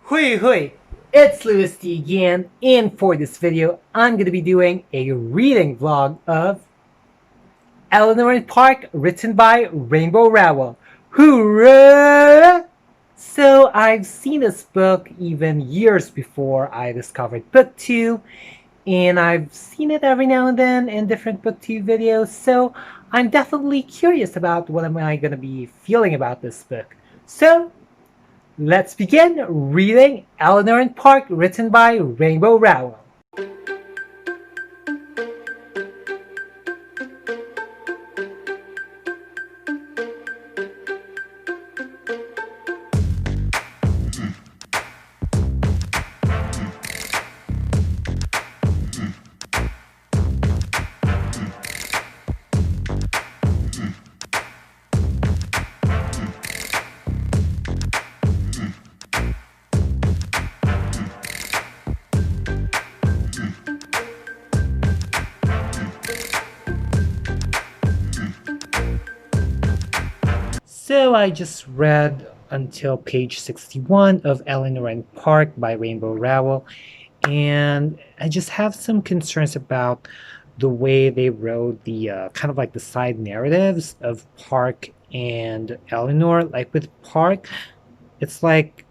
Hui hui! It's louisity again, and for this video, I'm going to be doing a reading vlog of Eleanor and Park, written by Rainbow Rowell. Hoorah! So I've seen this book even years before I discovered BookTube, and I've seen it every now and then in different BookTube videos, so I'm definitely curious about what am I going to be feeling about this book. So let's begin reading Eleanor and Park, written by Rainbow Rowell. So I just read until page 61 of Eleanor and Park by Rainbow Rowell, and I just have some concerns about the way they wrote the kind of like the side narratives of Park and Eleanor. Like with Park, it's like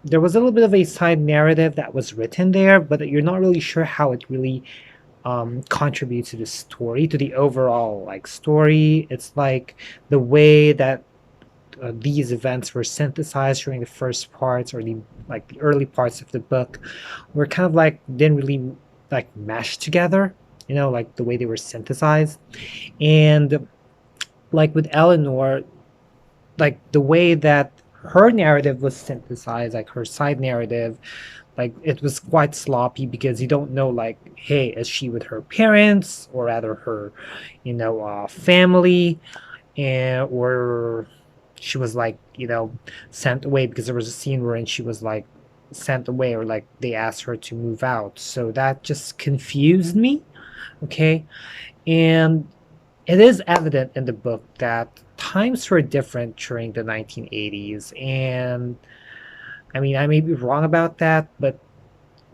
there was a little bit of a side narrative that was written there, but you're not really sure how it really contributes to the story, to the overall like story. It's like the way that these events were synthesized during the first parts or the early parts of the book were kind of like didn't really like mesh together, like the way they were synthesized. And like with Eleanor, like the way that her narrative was synthesized, like her side narrative, like it was quite sloppy because you don't know, like, hey, is she with her parents or rather her family, and or she was like sent away, because there was a scene wherein she was like sent away, or like they asked her to move out, so that just confused me. Okay. And it is evident in the book that times were different during the 1980s, and I mean, I may be wrong about that, but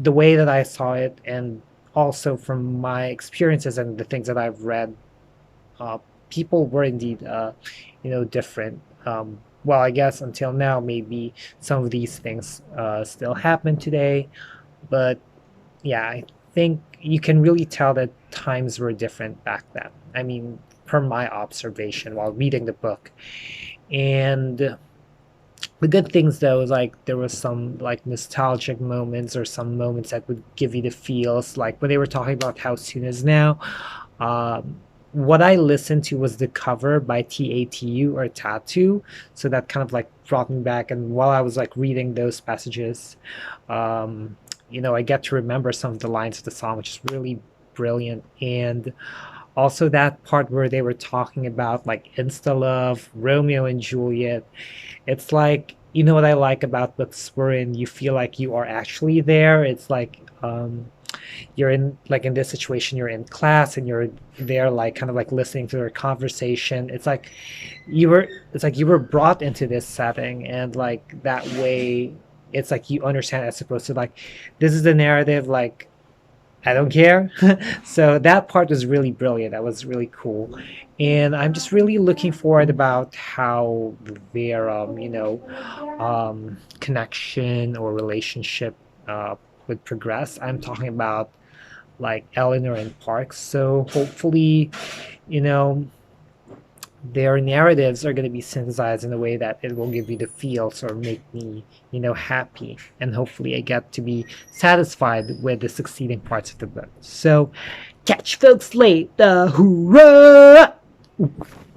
the way that I saw it, and also from my experiences and the things that I've read, uh, people were indeed different. Well, I guess until now, maybe some of these things still happen today, but yeah, I think you can really tell that times were different back then. I mean, from my observation while reading the book. And the good things though is like there was some like nostalgic moments, or some moments that would give you the feels, like when they were talking about How Soon Is Now. um, what I listened to was the cover by TATU, or Tattoo, so that kind of like brought me back. And while I was like reading those passages, I get to remember some of the lines of the song, which is really brilliant. And also that part where they were talking about like insta love, Romeo and Juliet. It's like, what I like about books wherein you feel like you are actually there. It's like you're in, like in this situation, you're in class and you're there, like kind of like listening to their conversation. It's like you were brought into this setting, and like that way it's like you understand, as opposed to like this is the narrative, like I don't care. So that part was really brilliant. That was really cool. And I'm just really looking forward about how their connection or relationship would progress. I'm talking about like Eleanor and Park. So hopefully, you know, their narratives are going to be synthesized in a way that it will give you the feels or make me, happy. And hopefully I get to be satisfied with the succeeding parts of the book. So catch folks later. Hoorah!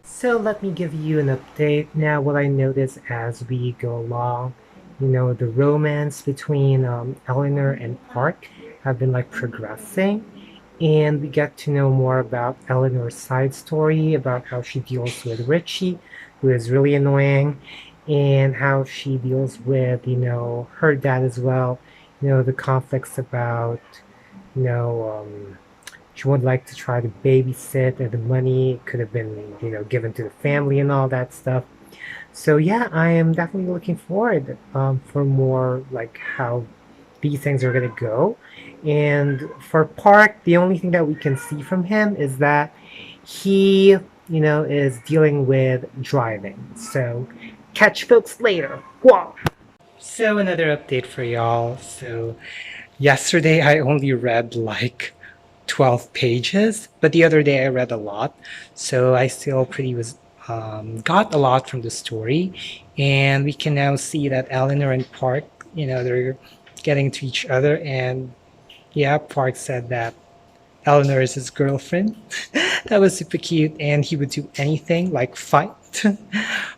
So let me give you an update now. What I notice as we go along, the romance between Eleanor and Park have been like progressing, and we get to know more about Eleanor's side story, about how she deals with Richie, who is really annoying, and how she deals with her dad as well. The conflicts about you know she would like to try to babysit, and the money could have been given to the family and all that stuff. So yeah, I am definitely looking forward for more like how these things are gonna go. And for Park, the only thing that we can see from him is that he, is dealing with driving. So catch folks later. Whoa. So another update for y'all. So yesterday I only read like 12 pages, but the other day I read a lot. So I still pretty was got a lot from the story, and we can now see that Eleanor and Park, they're getting to each other, and yeah, Park said that Eleanor is his girlfriend. That was super cute, and he would do anything like fight,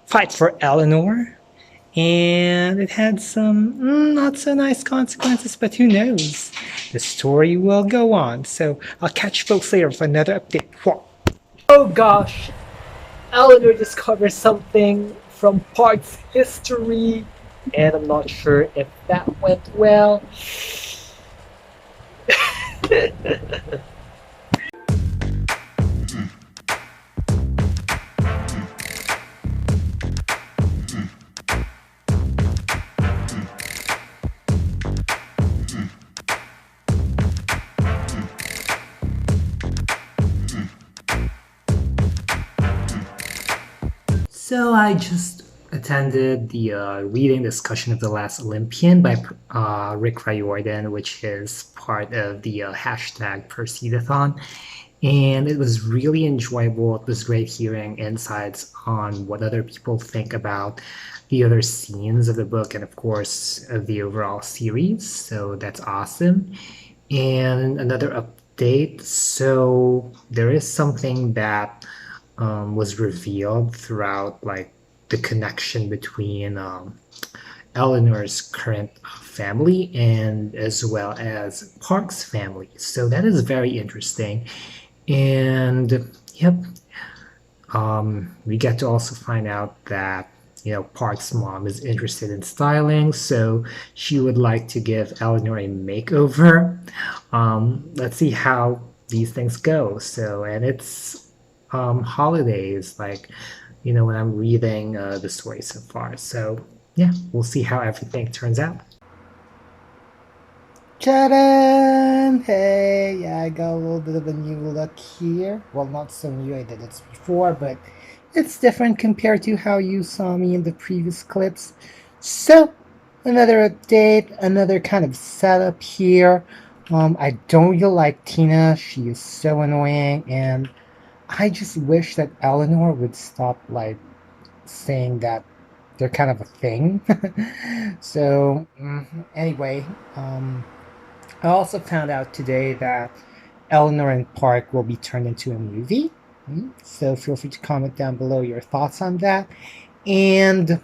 fight for Eleanor. And it had some not so nice consequences, but who knows? The story will go on. So I'll catch folks later for another update. Oh gosh, Eleanor discovers something from Park's history, and I'm not sure if that went well. So I just attended the reading discussion of The Last Olympian by Rick Riordan, which is part of the hashtag Persedathon. And it was really enjoyable. It was great hearing insights on what other people think about the other scenes of the book and, of course, of the overall series. So that's awesome. And another update. So there is something that was revealed throughout like the connection between Eleanor's current family and as well as Park's family. So that is very interesting. And yep, we get to also find out that Park's mom is interested in styling, so she would like to give Eleanor a makeover. Let's see how these things go. So, and it's holidays, like when I'm reading the story so far. So yeah, we'll see how everything turns out. Ta-da! Hey, yeah, I got a little bit of a new look here. Well, not so new, I did this before, but it's different compared to how you saw me in the previous clips. So, another update, another kind of setup here. I don't really like Tina. She is so annoying, and I just wish that Eleanor would stop, like, saying that they're kind of a thing. So, anyway, I also found out today that Eleanor and Park will be turned into a movie. So feel free to comment down below your thoughts on that. And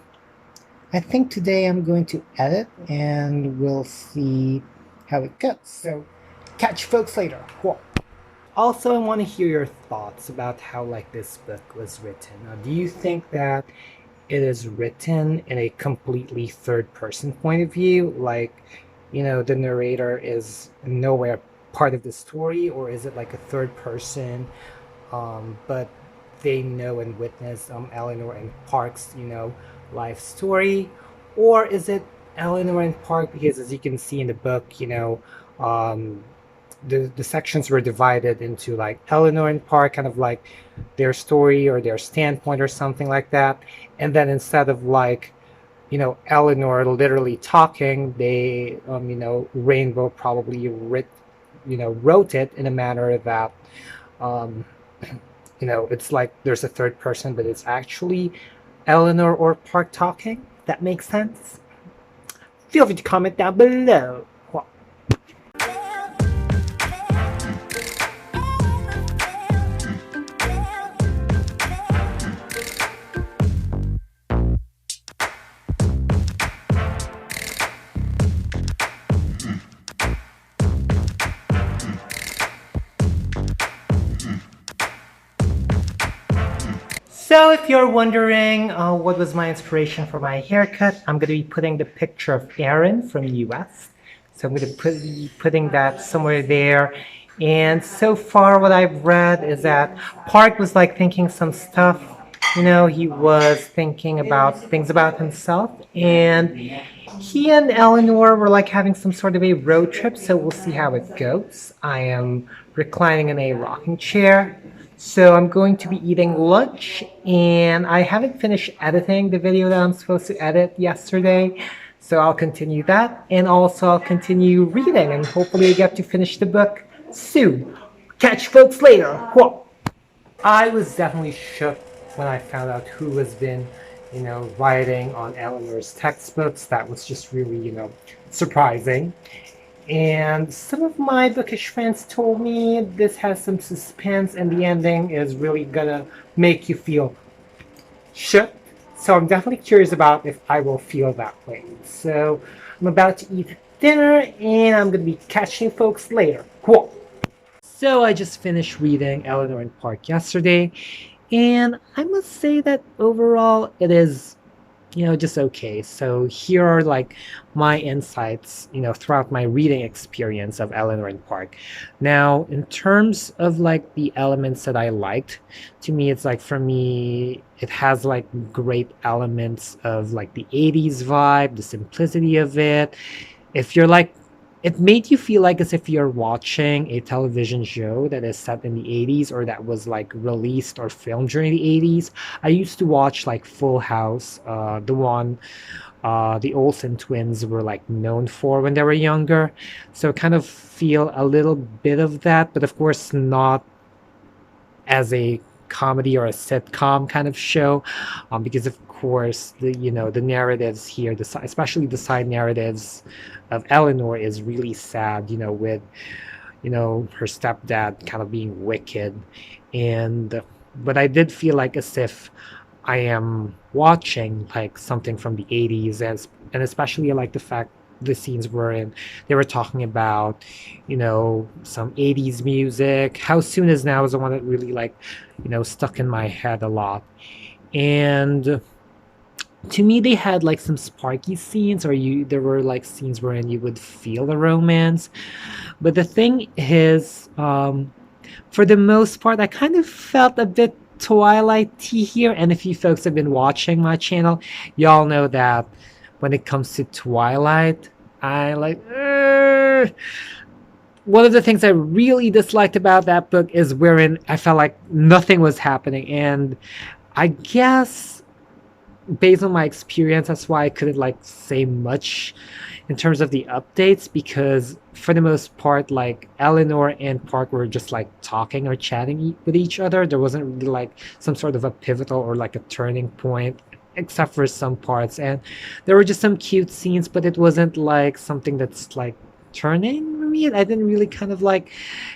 I think today I'm going to edit and we'll see how it goes. So catch you folks later. Whoa. Also, I want to hear your thoughts about how like this book was written. Do you think that it is written in a completely third person point of view? Like, the narrator is nowhere part of the story, or is it like a third person, but they know and witness Eleanor and Park's, life story? Or is it Eleanor and Park, because as you can see in the book, the sections were divided into like Eleanor and Park, kind of like their story or their standpoint or something like that. And then instead of like, Eleanor literally talking, they, Rainbow probably wrote it in a manner that, um, it's like there's a third person, but it's actually Eleanor or Park talking. That makes sense? Feel free to comment down below. So if you're wondering what was my inspiration for my haircut, I'm going to be putting the picture of Aaron from the US. So I'm going to be putting that somewhere there. And so far what I've read is that Park was like thinking some stuff He was thinking about things about himself, and he and Eleanor were like having some sort of a road trip, so we'll see how it goes. I am reclining in a rocking chair, so I'm going to be eating lunch, and I haven't finished editing the video that I'm supposed to edit yesterday, so I'll continue that, and also I'll continue reading, and hopefully I get to finish the book soon. Catch you folks later. Whoa. I was definitely shook when I found out who has been, writing on Eleanor's textbooks. That was just really, surprising. And some of my bookish friends told me this has some suspense and the ending is really gonna make you feel shook. So I'm definitely curious about if I will feel that way. So I'm about to eat dinner and I'm gonna be catching folks later. Cool. So I just finished reading Eleanor and Park yesterday, and I must say that overall it is, just okay. So here are like my insights, throughout my reading experience of Eleanor and Park. Now, in terms of like the elements that I liked, to me, it's like for me, it has like great elements of like the 80s vibe, the simplicity of it. If you're like it made you feel like as if you're watching a television show that is set in the 80s or that was like released or filmed during the 80s. I used to watch like Full House, the one the Olsen twins were like known for when they were younger. So kind of feel a little bit of that, but of course not as a comedy or a sitcom kind of show, because of course the narratives here, especially the side narratives of Eleanor, is really sad. With her stepdad kind of being wicked, and but I did feel like as if I am watching like something from the 80s, and especially I like the fact the scenes were in they were talking about some 80s music. How Soon Is Now is the one that really like stuck in my head a lot. And to me they had like some sparky scenes, or there were like scenes wherein you would feel the romance. But the thing is, for the most part I kind of felt a bit Twilight-y here. And if you folks have been watching my channel, y'all know that when it comes to Twilight, I like one of the things I really disliked about that book is wherein I felt like nothing was happening. And I guess based on my experience, that's why I couldn't like say much in terms of the updates, because for the most part like Eleanor and Park were just like talking or chatting with each other. There wasn't really like some sort of a pivotal or like a turning point, except for some parts. And there were just some cute scenes, but it wasn't like something that's like turning for me. I didn't really kind of like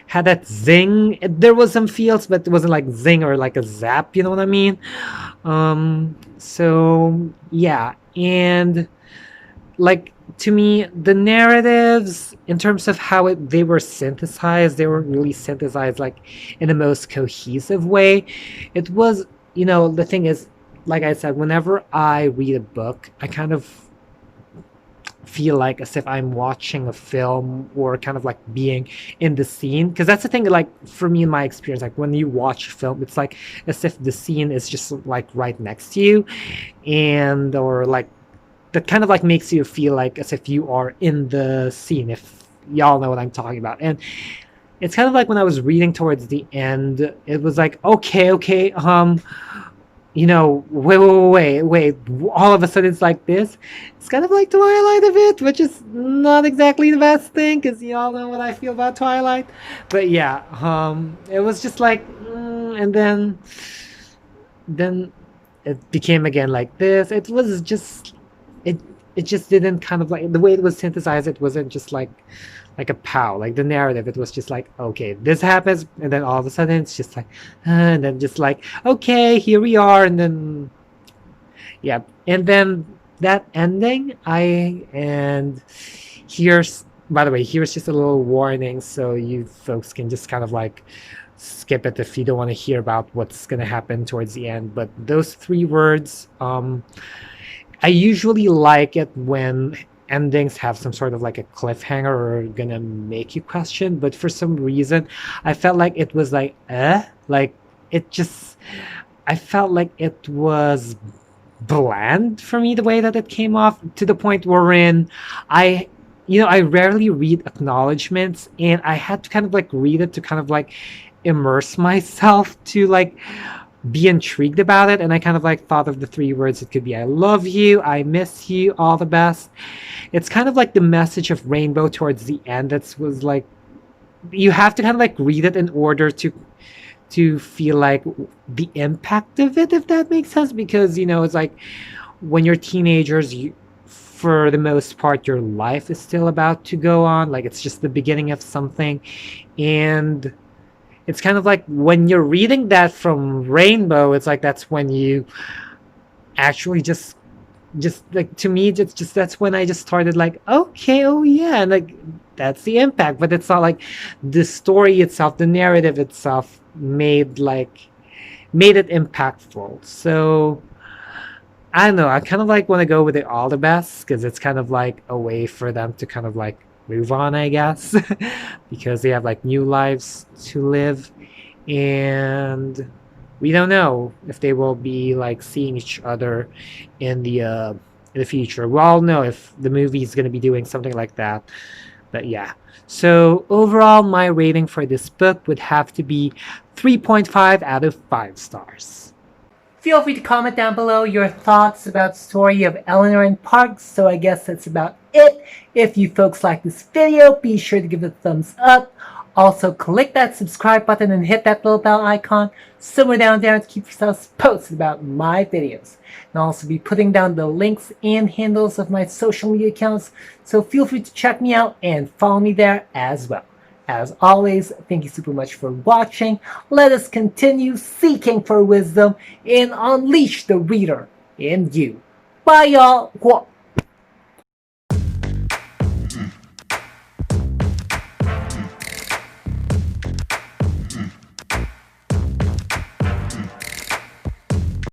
had that zing. There was some feels, but it wasn't like zing or like a zap, you know what I mean? So yeah. And like to me the narratives in terms of how they were synthesized, they weren't really synthesized like in the most cohesive way. It was, the thing is, like I said, whenever I read a book, I kind of feel like as if I'm watching a film or kind of like being in the scene. Because that's the thing, like for me in my experience, like when you watch a film, it's like as if the scene is just like right next to you, and or like that kind of like makes you feel like as if you are in the scene, if y'all know what I'm talking about. And it's kind of like when I was reading towards the end, it was like, okay, wait, all of a sudden it's like this. It's kind of like Twilight a bit, which is not exactly the best thing, because y'all know what I feel about Twilight. But yeah, it was just like, and then it became again like this. It was just, it just didn't kind of like, the way it was synthesized, it wasn't just like a pow, like the narrative. It was just like, okay, this happens, and then all of a sudden it's just like, and then just like, okay, here we are, and then yeah. And then that ending, and here's, by the way, here's just a little warning, so you folks can just kind of like skip it if you don't want to hear about what's gonna happen towards the end. But those three words, I usually like it when endings have some sort of like a cliffhanger or gonna make you question, but for some reason I felt like it was like like it just, I felt like it was bland for me the way that it came off, to the point wherein I I rarely read acknowledgments, and I had to kind of like read it to kind of like immerse myself to like be intrigued about it. And I kind of like thought of the three words. It could be I love you, I miss you, all the best. It's kind of like the message of Rainbow towards the end that was like you have to kind of like read it in order to feel like the impact of it, if that makes sense. Because it's like when you're teenagers, for the most part, your life is still about to go on, like it's just the beginning of something. And it's kind of like when you're reading that from Rainbow, it's like that's when you actually just like, to me, just that's when I just started like, okay, oh yeah, and like that's the impact. But it's not like the story itself, the narrative itself made it impactful. So I don't know, I kind of like want to go with it all the best, because it's kind of like a way for them to kind of like move on, I guess. Because they have like new lives to live, and we don't know if they will be like seeing each other in the future. We'll all know if the movie is going to be doing something like that. But yeah. So overall, my rating for this book would have to be 3.5 out of 5 stars. Feel free to comment down below your thoughts about the story of Eleanor and Park. So I guess that's about it. If you folks like this video, be sure to give it a thumbs up. Also, click that subscribe button and hit that little bell icon somewhere down there to keep yourselves posted about my videos. And I'll also be putting down the links and handles of my social media accounts, so feel free to check me out and follow me there as well. As always, thank you super much for watching. Let us continue seeking for wisdom and unleash the reader in you. Bye, y'all.